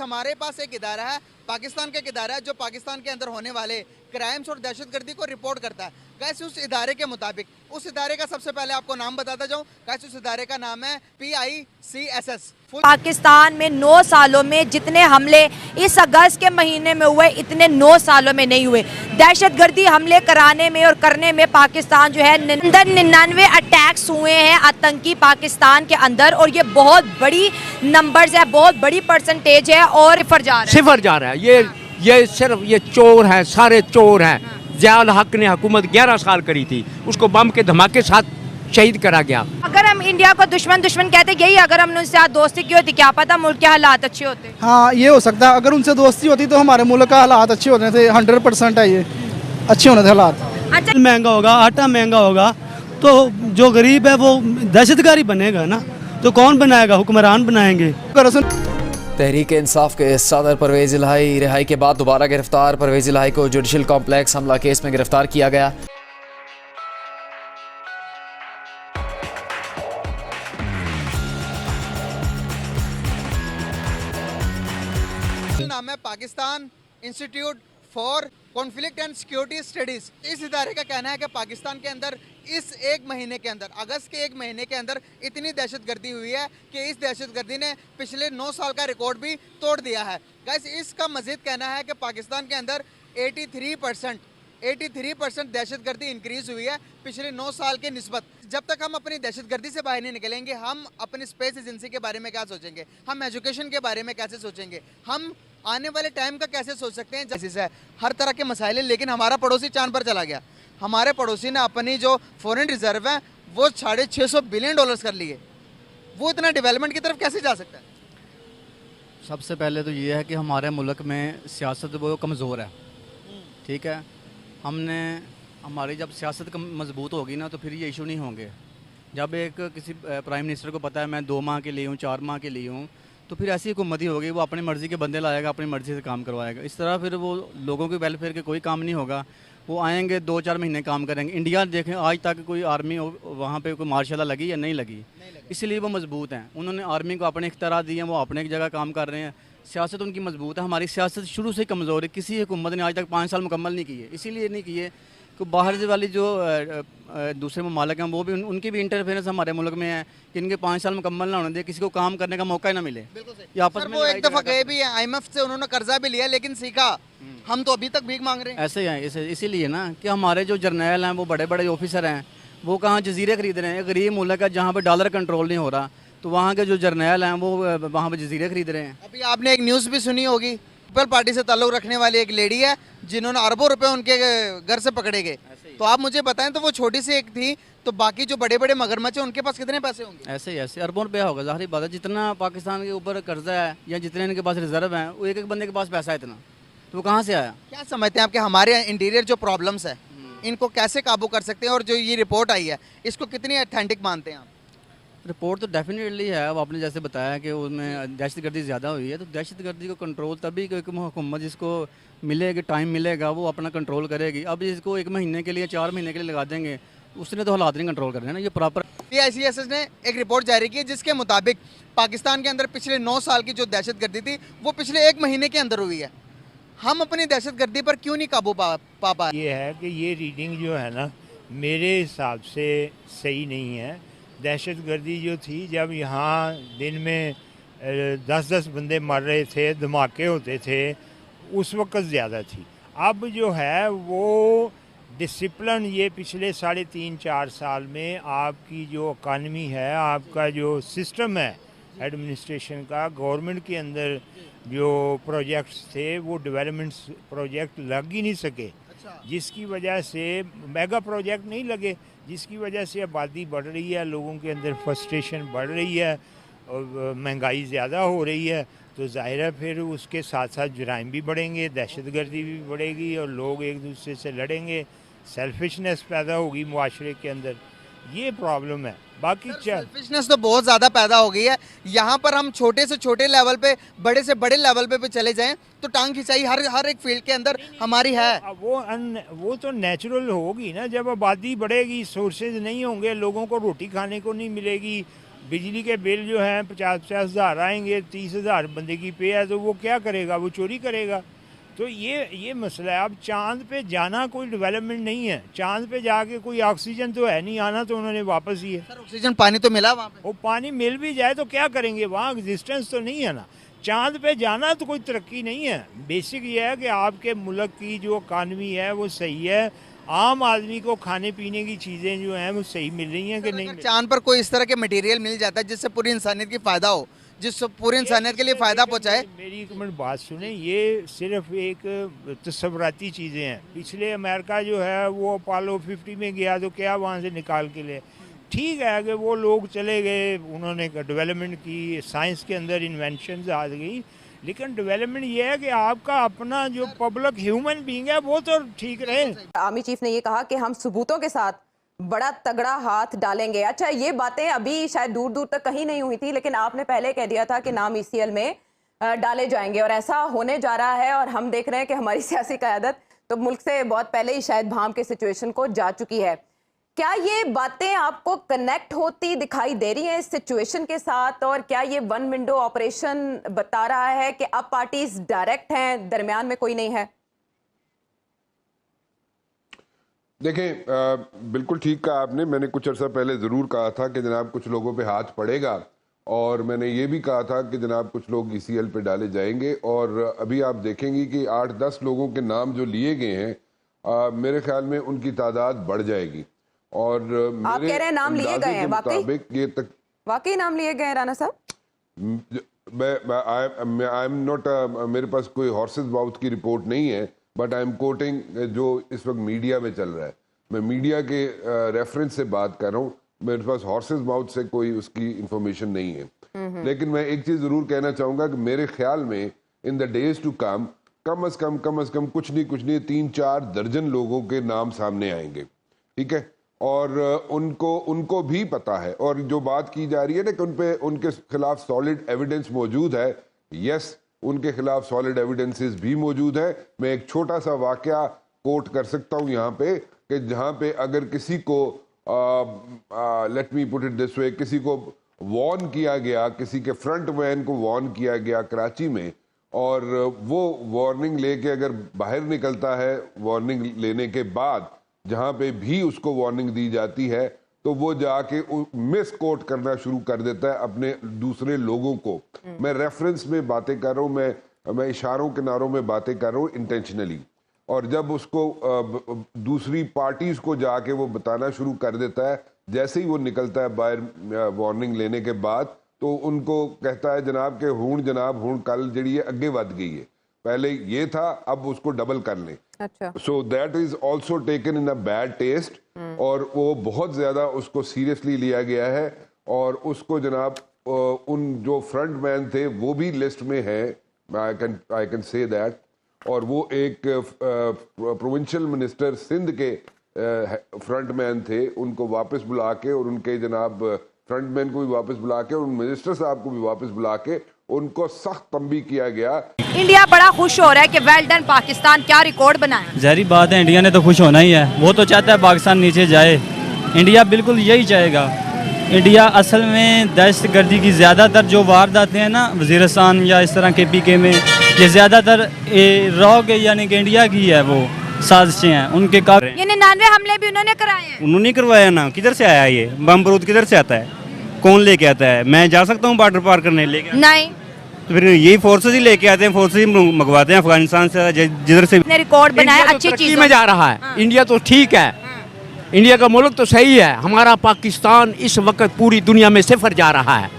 हमारे पास एक इदारा है, पाकिस्तान का एक इदारा है जो पाकिस्तान के अंदर होने वाले क्राइम्स और दहशतगर्दी को रिपोर्ट करता है। गैस उस इदारे के मुताबिक, उस इदारे का सबसे पहले आपको नाम बताता जाऊं। गैस उस इदारे का नाम है PICSS। पाकिस्तान में 9 सालों में जितने हमले इस अगस्त के महीने में हुए, इतने 9 सालों में नहीं हुए। दहशतगर्दी हमले कराने में और करने में पाकिस्तान जो है 99 अटैक्स हुए हैं आतंकी पाकिस्तान के अंदर, और ये बहुत बड़ी नंबर्स है, बहुत बड़ी परसेंटेज है और सिफर जा रहा है। ये सिर्फ ये चोर हैं, सारे चोर हैं। ज़ियाउल हक ने हुकूमत 11 साल करी थी, उसको बम के धमाके साथ शहीद करा गया। अगर हम इंडिया को दुश्मन कहते यही, अगर हमने उनसे साथ दोस्ती की होती, क्या पता मुल्क के हालात अच्छे होते। हाँ, ये हो सकता है। अगर उनसे दोस्ती होती तो हमारे मुल्क का हालात अच्छे होने थे। 100% है, ये अच्छे होने थे हालात। अच्छा, महंगा होगा, आटा महंगा होगा, तो जो गरीब है वो दहशतगारी बनेगा ना, तो कौन बनाएगा? हुक्मरान बनाएंगे। तहरीक इंसाफ के सदर परवेज़ इलाही रिहाई के बाद दोबारा गिरफ्तार। परवेज़ इलाही को जुडिशल कॉम्प्लेक्स हमला केस में गिरफ्तार किया गया। नाम है Pakistan institute for conflict and security studies. इस इदारे का कहना है कि पाकिस्तान के अंदर इस एक महीने के अंदर, अगस्त के एक महीने के अंदर इतनी दहशतगर्दी हुई है कि इस दहशतगर्दी ने पिछले 9 साल का रिकॉर्ड भी तोड़ दिया है। गाइस, इसका मजीद कहना है कि पाकिस्तान के अंदर 83% दहशतगर्दी इंक्रीज हुई है पिछले 9 साल के निस्बत। जब तक हम अपनी दहशतगर्दी से बाहर नहीं निकलेंगे, हम अपनी स्पेस एजेंसी के बारे में क्या सोचेंगे, हम एजुकेशन के बारे में कैसे सोचेंगे, हम आने वाले टाइम का कैसे सोच सकते हैं। जैसे हर तरह के मसाइल, लेकिन हमारा पड़ोसी चांद पर चला गया। हमारे पड़ोसी ने अपनी जो फॉरेन रिजर्व है वो $650 बिलियन कर लिए। वो इतना डेवलपमेंट की तरफ कैसे जा सकता है? सबसे पहले तो ये है कि हमारे मुल्क में सियासत वो कमज़ोर है। ठीक है, हमारी जब सियासत मजबूत होगी ना, तो फिर ये इशू नहीं होंगे। जब एक किसी प्राइम मिनिस्टर को पता है मैं 2 माह के लिए हूँ, 4 माह के लिए हूँ, तो फिर ऐसी हुकूमत ही होगी। वो अपनी मर्ज़ी के बंदे लाएगा, अपनी मर्ज़ी से काम करवाएगा। इस तरह फिर वो लोगों के वेलफेयर के कोई काम नहीं होगा। वो आएंगे 2-4 महीने काम करेंगे। इंडिया देखें, आज तक कोई आर्मी वहाँ पे कोई मार्शल लगी या नहीं लगी, इसलिए वो मजबूत हैं। उन्होंने आर्मी को अपने इख्तियार दिए हैं, वो अपने एक जगह काम कर रहे हैं। सियासत उनकी मजबूत है। हमारी सियासत शुरू से कमज़ोर है। किसी हुकूमत ने आज तक 5 साल मुकम्मल नहीं किए। इसीलिए नहीं किए कि बाहर से वाली जो दूसरे ममालिक हैं, वो भी उनकी भी इंटरफेरेंस हमारे मुल्क में है कि इनके 5 साल मुकम्मल ना होने दे, किसी को काम करने का मौका ही ना मिले। या आपस में वो एक दफ़ा गए भी हैं, IMF से उन्होंने कर्जा भी लिया, लेकिन सीखा। हम तो अभी तक भीख मांग रहे हैं। ऐसे ही हैं। इसीलिए ना कि हमारे जो जर्नैल हैं, वो बड़े बड़े ऑफिसर हैं, वो कहाँ जजीरे खरीद रहे हैं। गरीब मुल्क है जहाँ पर डॉलर कंट्रोल नहीं हो रहा, तो वहाँ के जो जर्नैल हैं वो वहाँ पर जजीरे खरीद रहे हैं। अभी आपने एक न्यूज़ भी सुनी होगी, पीपल पार्टी से ताल्लुक़ रखने वाली एक लेडी है जिन्होंने अरबों रुपए उनके घर से पकड़े गए। तो आप मुझे बताएं, तो वो छोटी सी एक थी, तो बाकी जो बड़े बड़े मगरमच्छ हैं उनके पास कितने पैसे होंगे? ऐसे अरबों रुपया होगा। ज़ाहिर बात है, जितना पाकिस्तान के ऊपर कर्जा है या जितने इनके पास रिजर्व हैं, वो एक बंदे के पास पैसा है इतना, तो वो कहाँ से आया? क्या समझते हैं आप कि हमारे इंटीरियर जो प्रॉब्लम्स है, इनको कैसे काबू कर सकते हैं? और जो ये रिपोर्ट आई है, इसको कितनी ऑथेंटिक मानते हैं आप? रिपोर्ट तो डेफिनेटली है। अब आपने जैसे बताया कि उसमें दहशतगर्दी ज़्यादा हुई है, तो दहशतगर्दी को कंट्रोल तभी हुकूमत जिसको मिलेगी, टाइम मिलेगा, वो अपना कंट्रोल करेगी। अब इसको 1 महीने के लिए, 4 महीने के लिए लगा देंगे, उसने तो हालात नहीं कंट्रोल करने ना। ये प्रॉपर PICSS ने एक रिपोर्ट जारी की जिसके मुताबिक पाकिस्तान के अंदर पिछले 9 साल की जो दहशतगर्दी थी वो पिछले 1 महीने के अंदर हुई है। हम अपनी दहशतगर्दी पर क्यों नहीं काबू पा पाए? ये है कि ये रीडिंग जो है ना, मेरे हिसाब से सही नहीं है। दहशतगर्दी जो थी, जब यहाँ दिन में 10-10 बंदे मर रहे थे, धमाके होते थे, उस वक्त ज़्यादा थी। अब जो है वो डिसिप्लिन, ये पिछले 3.5-4 साल में आपकी जो इकानमी है, आपका जो सिस्टम है एडमिनिस्ट्रेशन का, गवर्नमेंट के अंदर जो प्रोजेक्ट्स थे वो डेवलपमेंट प्रोजेक्ट लग ही नहीं सके, जिसकी वजह से मेगा प्रोजेक्ट नहीं लगे, जिसकी वजह से आबादी बढ़ रही है, लोगों के अंदर फ्रस्ट्रेशन बढ़ रही है और महंगाई ज़्यादा हो रही है। तो ज़ाहिर है फिर उसके साथ साथ जुराइम भी बढ़ेंगे, दहशतगर्दी भी बढ़ेगी और लोग एक दूसरे से लड़ेंगे, सेल्फिशनेस पैदा होगी मुआशरे के अंदर। ये प्रॉब्लम है। बाकी सेल्फिशनेस तो बहुत ज़्यादा पैदा हो गई है। यहाँ पर हम छोटे से छोटे लेवल पे, बड़े से बड़े लेवल पे चले जाएं तो टांग खिंचाई हर एक फील्ड के अंदर हमारी है। वो तो नेचुरल होगी ना। जब आबादी बढ़ेगी, सोर्सेज नहीं होंगे, लोगों को रोटी खाने को नहीं मिलेगी, बिजली के बिल जो हैं 50-50 हज़ार आएंगे, 30,000 बंदे की पे है, तो वो क्या करेगा? वो चोरी करेगा। तो ये मसला है। अब चांद पे जाना कोई डेवलपमेंट नहीं है। चांद पे जाके कोई ऑक्सीजन तो है नहीं, आना तो उन्होंने वापस ही है। सर ऑक्सीजन पानी तो मिला वहाँ पे? वो पानी मिल भी जाए तो क्या करेंगे? वहाँ एग्जिस्टेंस तो नहीं है ना। चांद पे जाना तो कोई तरक्की नहीं है। बेसिक ये है कि आपके मुल्क की जो इकानमी है वो सही है, आम आदमी को खाने पीने की चीज़ें जो हैं वो सही मिल रही हैं कि नहीं मिल रही? चांद पर कोई इस तरह के मटेरियल मिल जाता है जिससे पूरी इंसानियत की फ़ायदा हो, जिससे पूरी इंसानियत के लिए फ़ायदा पहुँचाए? मेरी एक मिनट बात सुने, ये सिर्फ एक तस्वराती चीज़ें हैं। पिछले अमेरिका जो है वो अपोलो 50 में गया तो क्या वहाँ से निकाल के ले? ठीक है कि वो लोग चले गए, उन्होंने डेवलपमेंट की, साइंस के अंदर इन्वेंशन आ गई, लेकिन डेवलपमेंट ये है कि आपका अपना जो पब्लिक ह्यूमन बीइंग है वो तो ठीक रहे। आर्मी चीफ ने ये कहा कि हम सबूतों के साथ बड़ा तगड़ा हाथ डालेंगे। अच्छा, ये बातें अभी शायद दूर दूर तक कहीं नहीं हुई थी, लेकिन आपने पहले कह दिया था कि नाम ECL में डाले जाएंगे और ऐसा होने जा रहा है। और हम देख रहे हैं कि हमारी सियासी क़यादत तो मुल्क से बहुत पहले ही शायद भाम के सिचुएशन को जा चुकी है। क्या ये बातें आपको कनेक्ट होती दिखाई दे रही हैं इस सिचुएशन के साथ, और क्या ये वन विंडो ऑपरेशन बता रहा है कि अब पार्टीज डायरेक्ट हैं, दरमियान में कोई नहीं है? देखें, बिल्कुल ठीक कहा आपने। मैंने कुछ अर्सा पहले ज़रूर कहा था कि जनाब कुछ लोगों पे हाथ पड़ेगा, और मैंने ये भी कहा था कि जनाब कुछ लोग ECL पे डाले जाएंगे। और अभी आप देखेंगे कि 8-10 लोगों के नाम जो लिए गए हैं, मेरे ख्याल में उनकी तादाद बढ़ जाएगी। और आप कह रहे हैं नाम लिए गए हैं? वाकई नाम लिए गए हैं राना साहब? आई एम नॉट, मेरे पास कोई हॉर्सेस माउथ की रिपोर्ट नहीं है, बट आई एम कोटिंग जो इस वक्त मीडिया में चल रहा है। मैं मीडिया के रेफरेंस से बात कर रहा हूँ, मेरे पास हॉर्सेस माउथ से कोई उसकी इंफॉर्मेशन नहीं है। लेकिन मैं एक चीज़ ज़रूर कहना चाहूँगा कि मेरे ख्याल में in the days to come as come कुछ नहीं 3-4 दर्जन लोगों के नाम सामने आएंगे, ठीक है? और उनको भी पता है, और जो बात की जा रही है ना कि उनके खिलाफ सॉलिड एविडेंस मौजूद है, यस, उनके खिलाफ सॉलिड एविडेंसेस भी मौजूद है। मैं एक छोटा सा वाकया कोट कर सकता हूँ यहाँ पे, कि जहाँ पे अगर किसी को let me put it this way, किसी को वार्न किया गया, किसी के फ्रंट मैन को वार्न किया गया कराची में, और वो वार्निंग लेके अगर बाहर निकलता है, वार्निंग लेने के बाद जहाँ पे भी उसको वार्निंग दी जाती है, तो वो जाके मिस कोट करना शुरू कर देता है अपने दूसरे लोगों को। मैं रेफरेंस में बातें कर रहा हूँ, मैं इशारों किनारों में बातें कर रहा हूँ इंटेंशनली। और जब उसको दूसरी पार्टीज को जाके वो बताना शुरू कर देता है, जैसे ही वो निकलता है बाहर वार्निंग लेने के बाद, तो उनको कहता है जनाब के हूण कल जड़ी अगे वध गई है, पहले ये था अब उसको डबल कर लें। अच्छा, so that is also taken in a bad taste, और वो बहुत ज्यादा उसको सीरियसली लिया गया है। और उसको जनाब उन जो फ्रंट मैन थे वो भी लिस्ट में है, आई कैन से दैट। और वो एक प्रोविंशियल मिनिस्टर सिंध के फ्रंट मैन थे, उनको वापस बुला के, और उनके जनाब फ्रंट मैन को भी वापस बुला के, और उन मिनिस्टर साहब को भी वापस बुला के उनको सख्त तंबी किया गया। इंडिया बड़ा खुश हो रहा है कि वेल डन पाकिस्तान, क्या रिकॉर्ड बनाया। जाहिर बात है इंडिया ने तो खुश होना ही है, वो तो चाहता है पाकिस्तान नीचे जाए। इंडिया बिल्कुल यही चाहेगा। इंडिया असल में दहशतगर्दी की ज़्यादातर जो वारदातें हैं ना वज़ीरिस्तान या इस तरह के PK में, ये ज़्यादातर रॉ यानी कि इंडिया की है वो साजिशें हैं उनके कारण। ये 99 हमले भी उन्होंने कराए हैं। उन्होंने करवाया ना, किधर से आया ये बम बारूद, किधर से आता है, कौन लेके आता है? मैं जा सकता हूँ बॉर्डर पार करने? लेके नहीं, तो फिर यही फोर्सेस ही लेके आते हैं, फोर्सेस ही मंगवाते हैं अफगानिस्तान से, जिधर से रिकॉर्ड बनाया अच्छी चीज में जा रहा है। इंडिया तो ठीक है, इंडिया का मुल्क तो सही है, हमारा पाकिस्तान इस वक्त पूरी दुनिया में सिफर जा रहा है।